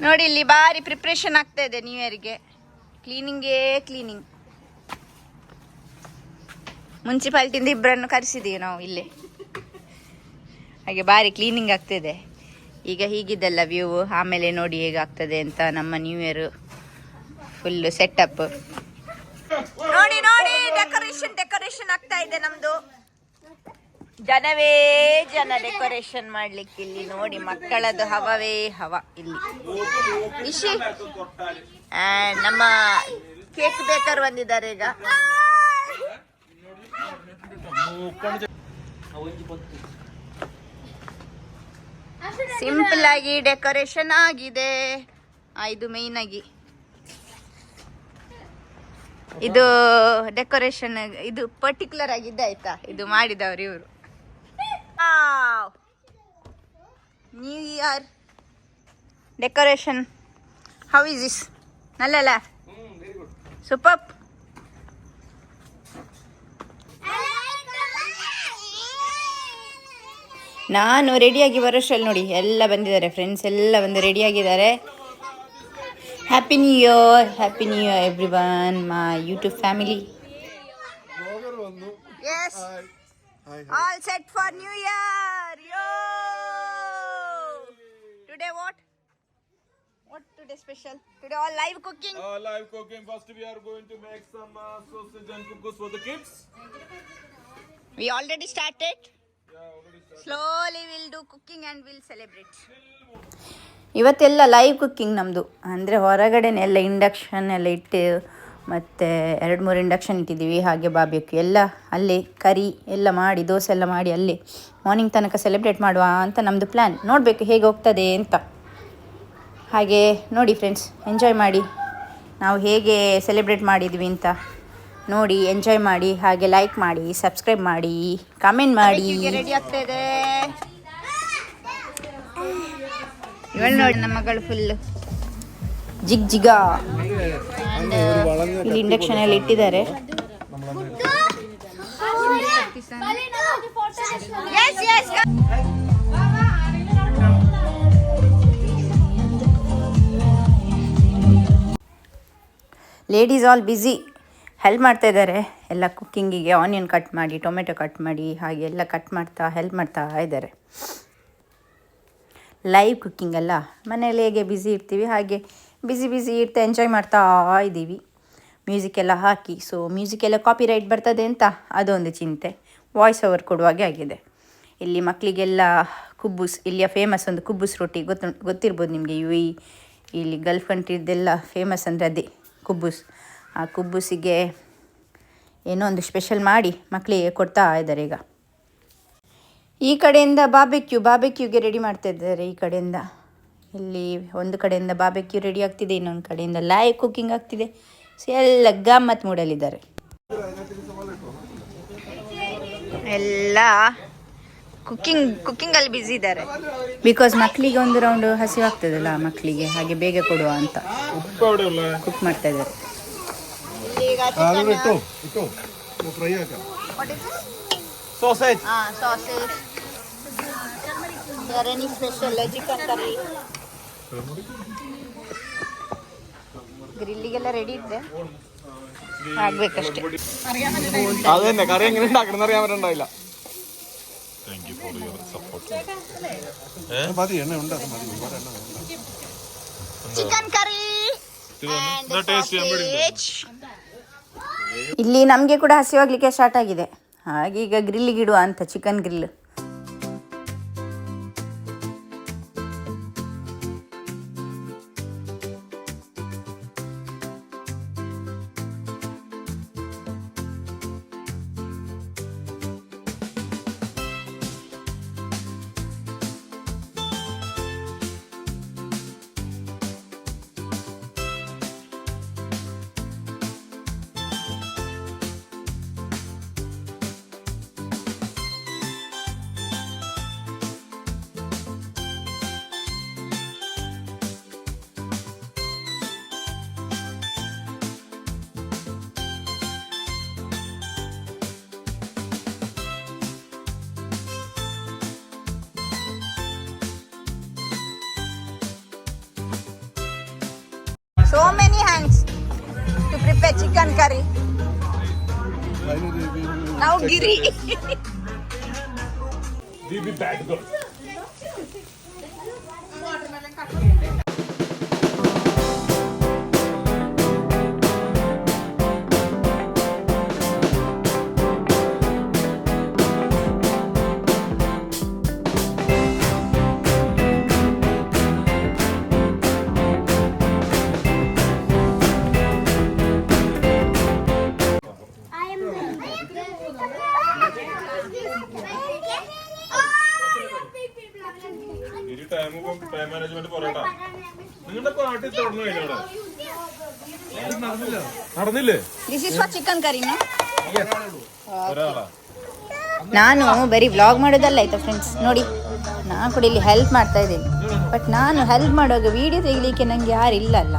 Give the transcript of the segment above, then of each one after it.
ನೋಡಿ ಇಲ್ಲಿ ಬಾರಿ ಪ್ರಿಪ್ರೇಷನ್ ಆಗ್ತಾ ಇದೆ ನ್ಯೂ ಇಯರ್ಗೆ. ಕ್ಲೀನಿಂಗ್. ಮುನ್ಸಿಪಾಲಿಟಿಯಿಂದ ಇಬ್ಬರನ್ನು ಕರೆಸಿದೀವಿ ನಾವು ಇಲ್ಲಿ. ಹಾಗೆ ಬಾರಿ ಕ್ಲೀನಿಂಗ್ ಆಗ್ತಿದೆ ಈಗ. ಹೀಗಿದ್ದಲ್ಲ ವ್ಯೂ, ಆಮೇಲೆ ನೋಡಿ ಹೇಗಾಗ್ತದೆ ಅಂತ ನಮ್ಮ ನ್ಯೂ ಇಯರ್ ಫುಲ್ ಸೆಟಪ್. ನೋಡಿ ಡೆಕೋರೇಷನ್ ಆಗ್ತಾ ಇದೆ ನಮ್ದು. ಜನವೇ ಜನ ಡೆಕೋರೇಷನ್ ಮಾಡ್ಲಿಕ್ಕೆ ಇಲ್ಲಿ. ನೋಡಿ ಮಕ್ಕಳದು ಹವವೇ ಹವ ಇಲ್ಲಿ. ಇಶಿ ನಮ್ಮ ಕೇಕ್ ಬೇಕರ್ ಬಂದಿದ್ದಾರೆ ಈಗ. ಸಿಂಪಲ್ ಆಗಿ ಡೆಕೋರೇಷನ್ ಆಗಿದೆ. ಇದು ಮೇನ್ ಆಗಿ ಇದು ಡೆಕೋರೇಷನ್ ಇದು ಪರ್ಟಿಕ್ಯುಲರ್ ಆಗಿದ್ದ ಆಯ್ತಾ. ಇದು ಮಾಡಿದವರು ಇವರು. New year decoration how is this? ನಲ್ಲಲ್ಲ, ಸೂಪರ್. ನಾನು ರೆಡಿಯಾಗಿ ಬರೋಷ್ಟರಲ್ಲಿ ನೋಡಿ ಎಲ್ಲ ಬಂದಿದ್ದಾರೆ, ಫ್ರೆಂಡ್ಸ್ ಎಲ್ಲ ಬಂದು ರೆಡಿಯಾಗಿದ್ದಾರೆ. Happy new year everyone, my YouTube family. Yes, all set for new year. Yo today what today special? Today all live cooking. First we are going to make some sausage and couscous for the kids. We already started. Slowly we'll do cooking and we'll celebrate. ಇವತ್ತೆಲ್ಲ live cooking ನಮ್ಮದು. ಅಂದರೆ ಹೊರಗಡೆನೆ ಎಲ್ಲ induction ಎಲ್ಲ ಇಟ್ಟು, ಮತ್ತು 2-3 induction ಇಟ್ಟಿದ್ದೀವಿ. ಹಾಗೆ barbecue ಎಲ್ಲ ಅಲ್ಲಿ ಕರಿ ಎಲ್ಲ ಮಾಡಿ, ದೋಸೆ ಎಲ್ಲ ಮಾಡಿ ಅಲ್ಲಿ ಮಾರ್ನಿಂಗ್ ತನಕ ಸೆಲೆಬ್ರೇಟ್ ಮಾಡುವ ಅಂತ ನಮ್ಮದು ಪ್ಲ್ಯಾನ್. ನೋಡಬೇಕು ಹೇಗೆ ಹೋಗ್ತದೆ ಅಂತ. ಹಾಗೆ ನೋಡಿ ಫ್ರೆಂಡ್ಸ್, ಎಂಜಾಯ್ ಮಾಡಿ. ನಾವು ಹೇಗೆ ಸೆಲೆಬ್ರೇಟ್ ಮಾಡಿದ್ವಿ ಅಂತ ನೋಡಿ ಎಂಜಾಯ್ ಮಾಡಿ. ಹಾಗೆ ಲೈಕ್ ಮಾಡಿ, ಸಬ್ಸ್ಕ್ರೈಬ್ ಮಾಡಿ, ಕಮೆಂಟ್ ಮಾಡಿ. ರೆಡಿ ಆಗ್ತಾ ಇದೆ. ಇವಳು ನೋಡಿ ನಮ್ಮ ಮಗಳು ಫುಲ್ ಜಿಗ್. ಇಲ್ಲಿ ಇಂಡಕ್ಷನ್ ಎಲ್ಲ ಇಟ್ಟಿದ್ದಾರೆ. ಲೇಡೀಸ್ ಆಲ್ ಬ್ಯುಸಿ, ಹೆಲ್ಪ್ ಮಾಡ್ತಾ ಇದ್ದಾರೆ ಎಲ್ಲ ಕುಕ್ಕಿಂಗಿಗೆ. ಆನಿಯನ್ ಕಟ್ ಮಾಡಿ, ಟೊಮೆಟೊ ಕಟ್ ಮಾಡಿ, ಹಾಗೆ ಎಲ್ಲ ಕಟ್ ಮಾಡ್ತಾ ಹೆಲ್ಪ್ ಮಾಡ್ತಾ ಇದ್ದಾರೆ. ಲೈವ್ ಕುಕ್ಕಿಂಗ್ ಅಲ್ಲ, ಮನೇಲಿ ಹೇಗೆ ಬ್ಯುಸಿ ಇರ್ತೀವಿ ಹಾಗೆ ಬ್ಯುಸಿ ಇರ್ತಾ ಎಂಜಾಯ್ ಮಾಡ್ತಾ ಇದ್ದೀವಿ. ಮ್ಯೂಸಿಕ್ ಎಲ್ಲ ಹಾಕಿ. ಸೊ ಮ್ಯೂಸಿಕ್ ಎಲ್ಲ ಕಾಪಿರೈಟ್ ಬರ್ತದೆ ಅಂತ ಅದೊಂದು ಚಿಂತೆ. ವಾಯ್ಸ್ ಓವರ್ ಕೊಡುವಾಗೆ ಆಗಿದೆ. ಇಲ್ಲಿ ಮಕ್ಕಳಿಗೆಲ್ಲ ಕುಬ್ಬೂಸ್, ಇಲ್ಲಿಯ ಫೇಮಸ್ ಒಂದು ಕುಬ್ಬೂಸ್ ರೊಟ್ಟಿ ಗೊತ್ತಿರ್ಬೋದು ನಿಮಗೆ. ಇಲ್ಲಿ ಗಲ್ಫ್ ಕಂಟ್ರಿದೆಲ್ಲ ಫೇಮಸ್ ಅಂದರೆ ಅದೇ ಕುಬ್ಬೂಸ್. ಆ ಕುಬ್ಬೂಸಿಗೆ ಏನೋ ಒಂದು ಸ್ಪೆಷಲ್ ಮಾಡಿ ಮಕ್ಕಳಿಗೆ ಕೊಡ್ತಾ ಇದ್ದಾರೆ ಈಗ. ಈ ಕಡೆಯಿಂದ ಬಾರ್ಬೆಕ್ಯೂಗೆ ರೆಡಿ ಮಾಡ್ತಾ ಇದ್ದಾರೆ. ಈ ಕಡೆಯಿಂದ ಇಲ್ಲಿ ಒಂದು ಕಡೆಯಿಂದ ಬಾರ್ಬೆಕ್ಯೂ ರೆಡಿ ಆಗ್ತಿದೆ, ಇನ್ನೊಂದು ಕಡೆಯಿಂದ ಲೈವ್ ಕುಕ್ಕಿಂಗ್ ಆಗ್ತಿದೆ. ಸೊ ಎಲ್ಲ ಗಮ್ಮತ್ ಮೂಡಲಿದ್ದಾರೆ. ಎಲ್ಲ ಕುಕ್ಕಿಂಗಲ್ಲಿ ಬ್ಯುಸಿ ಇದ್ದಾರೆ. ಬಿಕಾಸ್ ಮಕ್ಕಳಿಗೆ ಒಂದು ರೌಂಡ್ ಹಸಿವಾಗ್ತದಲ್ಲ ಮಕ್ಕಳಿಗೆ, ಹಾಗೆ ಬೇಗ ಕೊಡುವ ಅಂತ ಕುಕ್ ಮಾಡ್ತಾ ಇದ್ದಾರೆ. Sausage. Sausage. There any special chicken curry? ಗ್ರಿಲ್ಲಿಗೆಲ್ಲ ರೆಡಿ ಇದೆ, ಆಗ್ಬೇಕಷ್ಟೇ. അതന്നെ കറി എങ്ങനെ ഉണ്ടാക്കണം അറിയാൻ പറ്റണ്ടാവില്ല. Chicken curry. ಇಲ್ಲಿ ನಮಗೆ ಕೂಡ ಹಸಿವಾಗ್ಲಿಕ್ಕೆ ಸ್ಟಾರ್ಟ್ ಆಗಿದೆ. ಹಾಗೆ ಈಗ ಗ್ರಿಲ್ಲಿಗೆ ಇಡುವ ಅಂತ, ಚಿಕನ್ ಗ್ರಿಲ್. ಕರಿ ನಾವು ಗಿರಿ We be bad girl. Time management പറയട്ടാ. നിങ്ങളുടെ പാർട്ടി തുടർന്നു കഴിഞ്ഞാണ് നടന്നില്ലേ? ದಿಸ್ ಇಸ್ ಫಾರ್ ಚಿಕನ್ ಕರಿನಾ? ഒരാളാ ನಾನು ಬರೀ ವ್ಲಾಗ್ ಮಾಡೋದಲ್ಲ ಆಯ್ತಾ ಫ್ರೆಂಡ್ಸ್. ನೋಡಿ ನಾನು ಕೂಡ ಇಲ್ಲಿ ಹೆಲ್ಪ್ ಮಾಡ್ತಾ ಇದ್ದೀನಿ. ಬಟ್ ನಾನು ಹೆಲ್ಪ್ ಮಾಡುವಾಗ ವಿಡಿಯೋ ತೆಗಿಲಿಕ್ಕೆ ನನಗೆ ಯಾರು ಇಲ್ಲಲ್ಲ,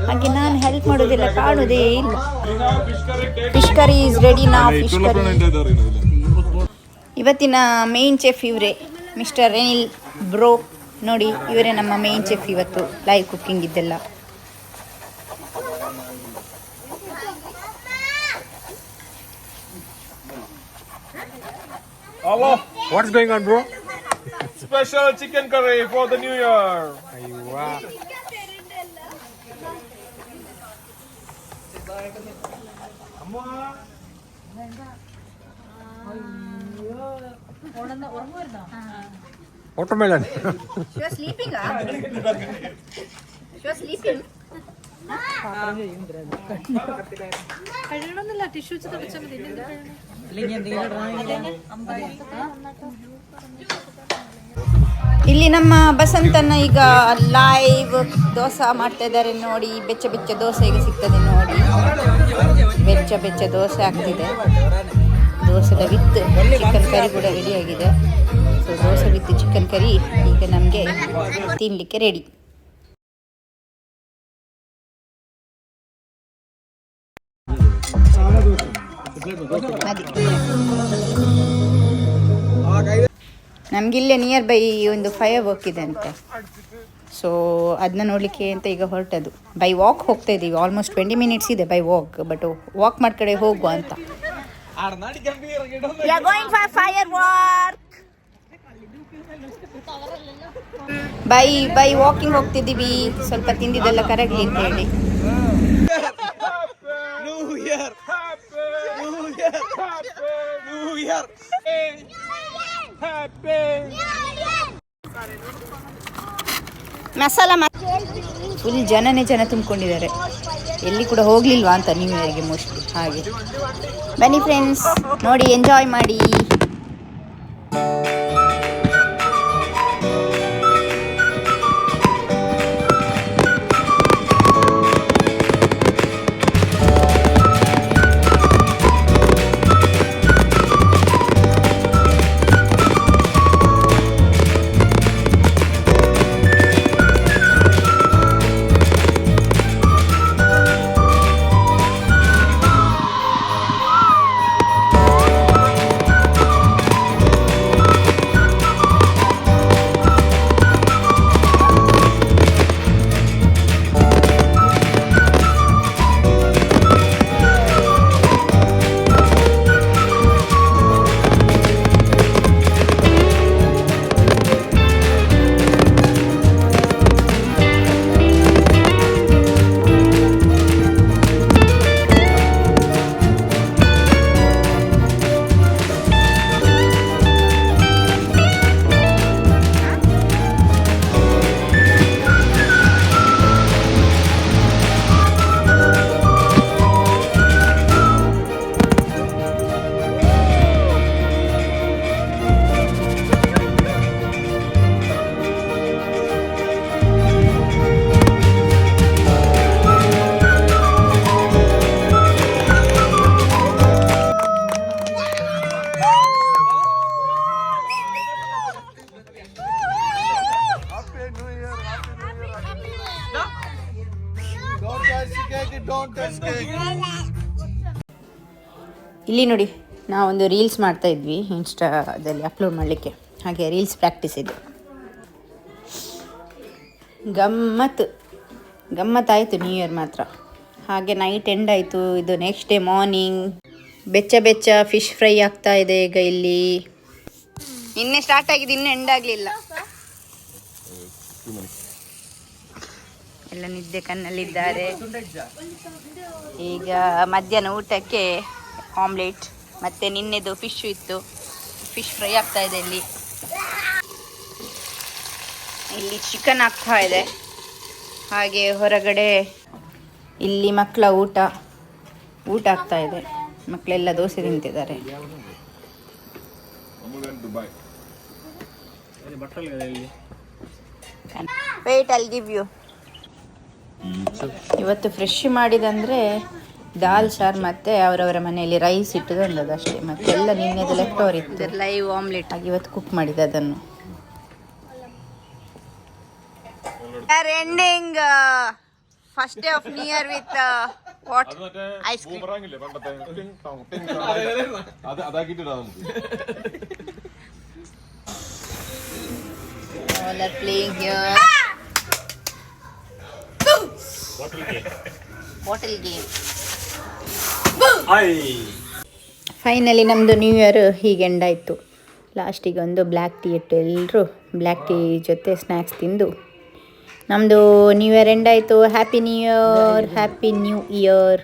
ಹಾಗೆ ನಾನು ಹೆಲ್ಪ್ ಮಾಡೋದಿಲ್ಲ, ಕಾಣೋದೇ ಇಲ್ಲ. ಫಿಶ್ ಕರಿ ಈಸ್ ರೆಡಿ ನಾ. ಫಿಶ್ ಕರಿ ಇವತ್ತಿನ ಮೇನ್ ಚೆಫ್ ಇವರೇ, ಮಿಸ್ಟರ್ ರೆನಿಲ್ ಬ್ರೋ. ನೋಡಿ ಇವರೇ ನಮ್ಮ ಮೇನ್ ಚೆಫ್ ಇವತ್ತು ಲೈವ್ ಕುಕ್ಕಿಂಗ್ ಇದ್ದೆಲ್ಲ. Hello. What's going on, bro? Special chicken curry for the new year. Aywa. Watermelon. She was sleeping, ah? She was sleeping. കഴിയണമെന്നില്ല, tissue വെച്ച് തുടച്ചാൽ മതി. ಇಲ್ಲಿ ನಮ್ಮ ಬಸಂತನ ಈಗ ಲೈವ್ ದೋಸೆ ಮಾಡ್ತಾ ಇದ್ದಾರೆ ನೋಡಿ. ಬೆಚ್ಚ ಬೆಚ್ಚ ದೋಸೆ ಈಗ ಸಿಗ್ತದೆ ನೋಡಿ. ಬೆಚ್ಚ ಬೆಚ್ಚ ದೋಸೆ ಆಗ್ತಿದೆ. ದೋಸೆದ ವಿತ್ ಚಿಕನ್ ಕರಿ ಕೂಡ ರೆಡಿ ಆಗಿದೆ. So dosa with chicken curry ಈಗ ನಮಗೆ ತಿನ್ನಲಿಕ್ಕೆ ರೆಡಿ. ನಮಗಿಲ್ಲೇ ನಿಯರ್ ಬೈ ಒಂದು ಫೈರ್ ವರ್ಕ್ ಇದೆ ಅಂತೆ. ಸೊ ಅದನ್ನ ನೋಡಲಿಕ್ಕೆ ಅಂತ ಈಗ ಹೊರಟದು. ಬೈ ವಾಕ್ ಹೋಗ್ತಾ ಇದ್ದೀವಿ. ಆಲ್ಮೋಸ್ಟ್ 20 ಮಿನಿಟ್ಸ್ ಇದೆ ಬೈ ವಾಕ್. ಬಟ್ ವಾಕ್ ಮಾಡ್ಕಡೆ ಹೋಗುವ ಅಂತ. ಬೈ ವಾಕಿಂಗ್ ಹೋಗ್ತಿದ್ದೀವಿ. ಸ್ವಲ್ಪ ತಿಂದಿದ್ದೆಲ್ಲ ಕರಗಲಿ ಅಂತ ಹೇಳಿ. ಮಸಾಲ ಫುಲ್ ಜನನೇ ಜನ ತುಂಬಿಕೊಂಡಿದ್ದಾರೆ. ಎಲ್ಲಿ ಕೂಡ ಹೋಗ್ಲಿಲ್ವಾ ಅಂತ ನ್ಯೂ ಇಯರ್ಗೆ ಮೋಸ್ಟ್ಲಿ. ಹಾಗೆ ಬನ್ನಿ ಫ್ರೆಂಡ್ಸ್, ನೋಡಿ ಎಂಜಾಯ್ ಮಾಡಿ. ಇಲ್ಲಿ ನೋಡಿ, ನಾವೊಂದು ರೀಲ್ಸ್ ಮಾಡ್ತಾ ಇದ್ವಿ ಇನ್ಸ್ಟಾದಲ್ಲಿ ಅಪ್ಲೋಡ್ ಮಾಡಲಿಕ್ಕೆ. ಹಾಗೆ ರೀಲ್ಸ್ ಪ್ರಾಕ್ಟೀಸ್ ಇದೆ. ಗಮ್ಮತ್ತಾಯಿತು ನ್ಯೂ ಇಯರ್ ಮಾತ್ರ. ಹಾಗೆ ನೈಟ್ ಎಂಡ್ ಆಯಿತು. ಇದು ನೆಕ್ಸ್ಟ್ ಡೇ ಮಾರ್ನಿಂಗ್. ಬೆಚ್ಚ ಬೆಚ್ಚ ಫಿಶ್ ಫ್ರೈ ಆಗ್ತಾ ಇದೆ ಈಗ ಇಲ್ಲಿ. ನಿನ್ನೆ ಸ್ಟಾರ್ಟ್ ಆಗಿದೆ, ಇನ್ನೂ ಎಂಡ್ ಆಗಲಿಲ್ಲ. ಎಲ್ಲ ನಿದ್ದೆ ಕಣ್ಣಲ್ಲಿದ್ದಾರೆ. ಈಗ ಮಧ್ಯಾಹ್ನ ಊಟಕ್ಕೆ ಆಮ್ಲೆಟ್ ಮತ್ತು ನಿನ್ನೆದು ಫಿಶ್ ಇತ್ತು, ಫಿಶ್ ಫ್ರೈ ಆಗ್ತಾ ಇದೆ ಇಲ್ಲಿ. ಇಲ್ಲಿ ಚಿಕನ್ ಆಗ್ತಾ ಇದೆ. ಹಾಗೆ ಹೊರಗಡೆ ಇಲ್ಲಿ ಮಕ್ಕಳ ಊಟ ಆಗ್ತಾ ಇದೆ. ಮಕ್ಕಳೆಲ್ಲ ದೋಸೆ ತಿಂತಿದ್ದಾರೆ. Wait I'll give you. ಇವತ್ತು ಫ್ರೆಶ್ ಮಾಡಿದಂದರೆ ದಾಲ್ ಸಾರು ಮತ್ತು ಅವರವರ ಮನೆಯಲ್ಲಿ ರೈಸ್ ಇಟ್ಟು ತಂದದ್ದು ಅಷ್ಟೇ. ಮತ್ತೆಲ್ಲ ನಿನ್ನೆದು ಲೆಫ್ಟ್ ಓವರ್ ಇತ್ತು. ಲೈವ್ ಆಮ್ಲೆಟ್ ಆಗಿ ಇವತ್ತು ಕುಕ್ ಮಾಡಿದೆ ಅದನ್ನು. Ending first day of new year with what ice cream. All are playing here. Bottle game. Finally ನಮ್ಮದು ನ್ಯೂ ಇಯರ್ ಹೀಗೆ ಎಂಡ್ ಆಯಿತು. ಲಾಸ್ಟಿಗೆ ಒಂದು ಬ್ಲ್ಯಾಕ್ ಟೀ ಇಟ್ಟು ಎಲ್ಲರೂ ಬ್ಲ್ಯಾಕ್ ಟೀ ಜೊತೆ ಸ್ನ್ಯಾಕ್ಸ್ ತಿಂದು ನಮ್ಮದು ನ್ಯೂ ಇಯರ್ ಎಂಡ್ ಆಯಿತು. Happy new year.